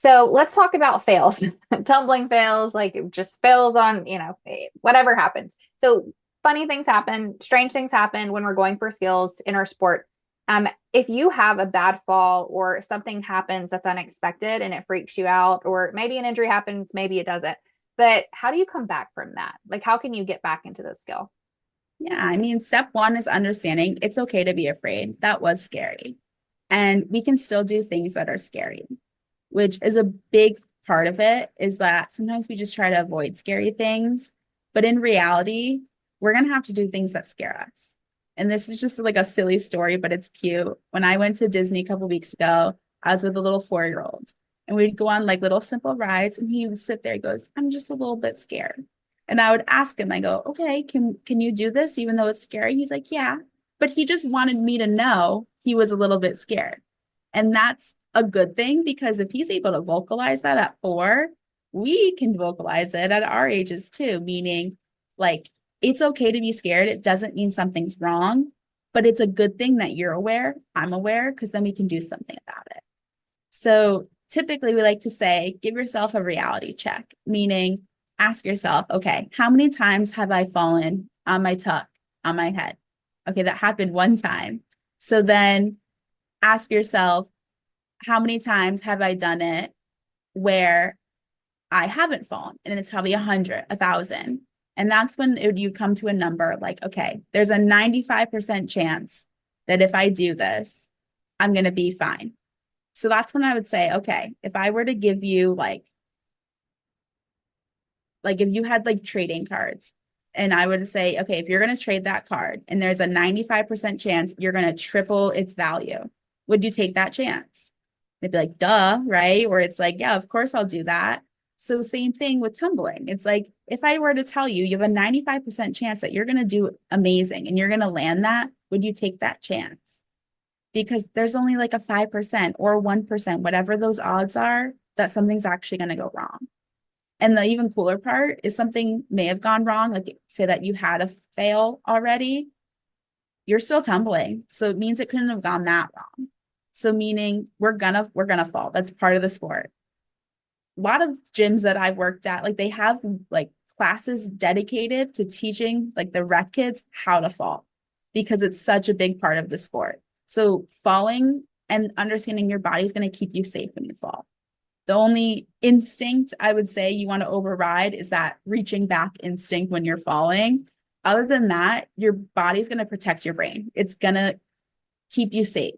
So let's talk about fails. Tumbling fails, like just fails on, whatever happens. So funny things happen, strange things happen when we're going for skills in our sport. If you have a bad fall or something happens that's unexpected and it freaks you out, or maybe an injury happens, maybe it doesn't. But how do you come back from that? Like, how can you get back into the skill? Yeah, I mean, step one is understanding it's okay to be afraid. That was scary. And we can still do things that are scary, which is a big part of it, is that sometimes we just try to avoid scary things. But in reality, we're going to have to do things that scare us. And this is just like a silly story, but it's cute. When I went to Disney a couple weeks ago, I was with a little 4-year old and we'd go on like little simple rides and he would sit there, he goes, I'm just a little bit scared. And I would ask him, I go, okay, can you do this even though it's scary? He's like, yeah. But he just wanted me to know he was a little bit scared. And that's a good thing because if he's able to vocalize that at 4, we can vocalize it at our ages too, meaning like it's okay to be scared. It doesn't mean something's wrong, but it's a good thing that you're aware, I'm aware, because then we can do something about it. So typically we like to say, give yourself a reality check, meaning ask yourself, okay, how many times have I fallen on my tuck, on my head? Okay, that happened one time. So then ask yourself, how many times have I done it where I haven't fallen? And it's probably 100, 1,000. And that's when you come to a number like, okay, there's a 95% chance that if I do this, I'm going to be fine. So that's when I would say, okay, if I were to give you like if you had like trading cards and I would say, okay, if you're going to trade that card and there's a 95% chance you're going to triple its value, would you take that chance? They'd be like, duh, right? Or it's like, yeah, of course I'll do that. So same thing with tumbling. It's like, if I were to tell you, you have a 95% chance that you're going to do amazing and you're going to land that, would you take that chance? Because there's only like a 5% or 1%, whatever those odds are, that something's actually going to go wrong. And the even cooler part is something may have gone wrong, like say that you had a fail already, you're still tumbling. So it means it couldn't have gone that wrong. So meaning we're gonna fall. That's part of the sport. A lot of gyms that I've worked at, like they have like classes dedicated to teaching like the rec kids how to fall because it's such a big part of the sport. So falling and understanding your body is going to keep you safe when you fall. The only instinct I would say you want to override is that reaching back instinct when you're falling. Other than that, your body's going to protect your brain. It's going to keep you safe.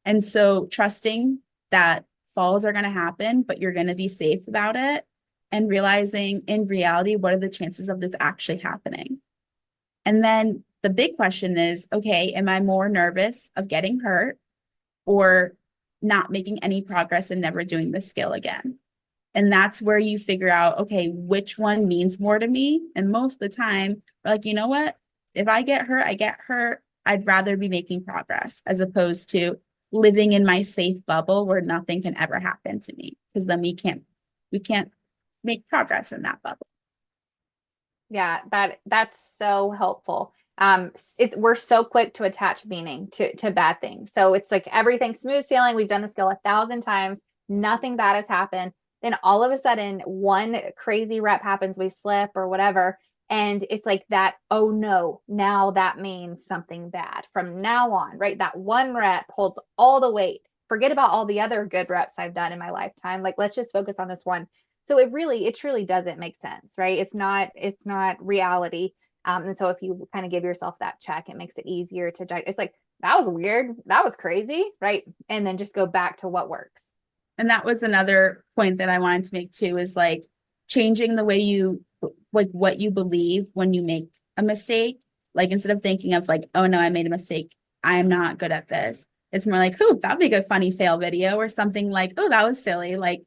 And so trusting that falls are going to happen, but you're going to be safe about it and realizing in reality, what are the chances of this actually happening? And then the big question is, okay, am I more nervous of getting hurt or not making any progress and never doing the skill again? And that's where you figure out, okay, which one means more to me. And most of the time, we're like, you know what? If I get hurt, I get hurt. I'd rather be making progress as opposed to living in my safe bubble where nothing can ever happen to me. Because then we can't make progress in that bubble. Yeah, that's so helpful. We're so quick to attach meaning to bad things. So it's like everything smooth sailing. We've done the skill 1,000 times, nothing bad has happened. Then all of a sudden, one crazy rep happens, we slip or whatever, and it's like that. Oh no, now that means something bad from now on, right? That one rep holds all the weight. Forget about all the other good reps I've done in my lifetime. Like let's just focus on this one. So it truly doesn't make sense, right? It's not reality. And so if you kind of give yourself that check, it makes it easier to judge. It's like, that was weird. That was crazy, right? And then just go back to what works. And that was another point that I wanted to make too, is like changing the way you like what you believe when you make a mistake. Like instead of thinking of like, oh no, I made a mistake. I'm not good at this. It's more like, oh, that'd be a funny fail video or something like, oh, that was silly. Like,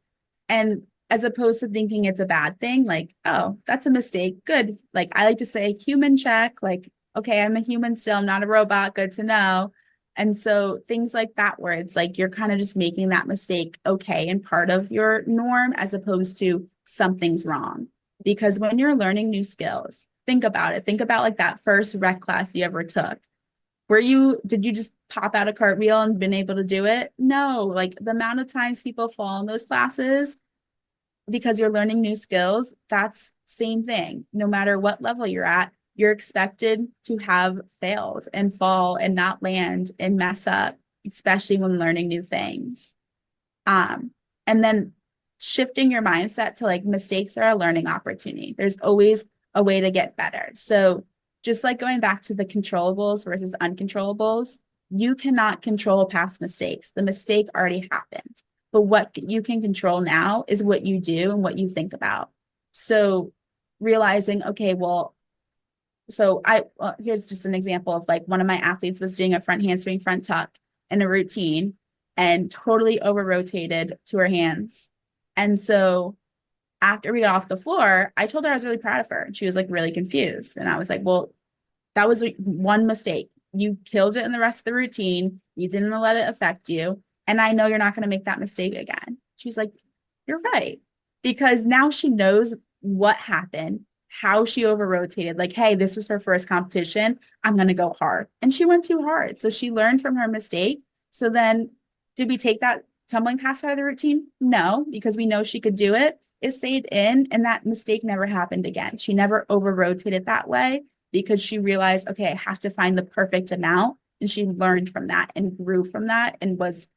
and as opposed to thinking it's a bad thing, like, oh, that's a mistake. Good. Like I like to say human check, like, okay, I'm a human still, I'm not a robot. Good to know. And so things like that, where it's like you're kind of just making that mistake okay and part of your norm as opposed to something's wrong. Because when you're learning new skills, think about it. Think about like that first rec class you ever took. Did you just pop out a cartwheel and been able to do it? No, like the amount of times people fall in those classes, because you're learning new skills, that's same thing. No matter what level you're at, you're expected to have fails and fall and not land and mess up, especially when learning new things. Um, and then shifting your mindset to like mistakes are a learning opportunity. There's always a way to get better. So just like going back to the controllables versus uncontrollables, you cannot control past mistakes. The mistake already happened. But what you can control now is what you do and what you think about. So realizing, okay, well, here's just an example of like one of my athletes was doing a front handspring front tuck in a routine and totally over rotated to her hands. And so after we got off the floor, I told her I was really proud of her. And she was like really confused. And I was like, well, that was one mistake. You killed it in the rest of the routine. You didn't let it affect you. And I know you're not going to make that mistake again. She's like, you're right. Because now she knows what happened, how she over rotated. Like, hey, this was her first competition. I'm going to go hard. And she went too hard. So she learned from her mistake. So then, did we take that tumbling pass out of the routine? No, because we know she could do it. It stayed in, and that mistake never happened again. She never over rotated that way because she realized, okay, I have to find the perfect amount. And she learned from that and grew from that and was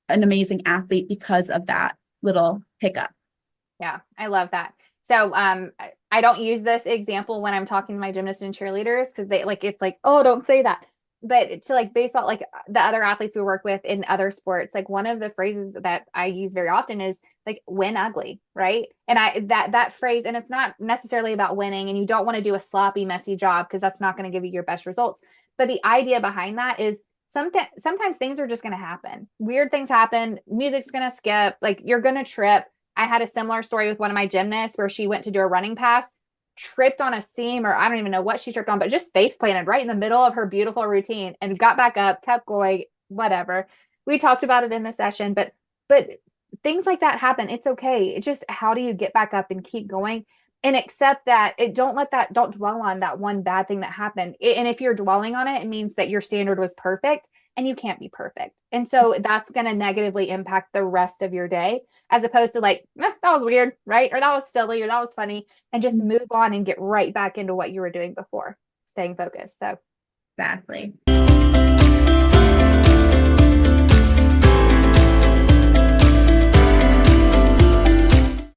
an amazing athlete because of that little hiccup. Yeah, I love that. So I don't use this example when I'm talking to my gymnasts and cheerleaders because they like it's like, oh, don't say that. But to like baseball, like the other athletes we work with in other sports, like one of the phrases that I use very often is like win ugly, right? And I that phrase, and it's not necessarily about winning, and you don't want to do a sloppy, messy job because that's not going to give you your best results. But the idea behind that is sometimes things are just going to happen. Weird things happen. Music's going to skip. Like you're going to trip. I had a similar story with one of my gymnasts where she went to do a running pass, tripped on a seam, or I don't even know what she tripped on, but just face planted right in the middle of her beautiful routine and got back up, kept going, whatever. We talked about it in the session, but things like that happen. It's okay. It's just how do you get back up and keep going and accept that don't dwell on that one bad thing that happened. And if you're dwelling on it, it means that your standard was perfect and you can't be perfect. And so that's going to negatively impact the rest of your day as opposed to like, that was weird, right? Or that was silly, or that was funny, and just move on and get right back into what you were doing before, staying focused. So Exactly.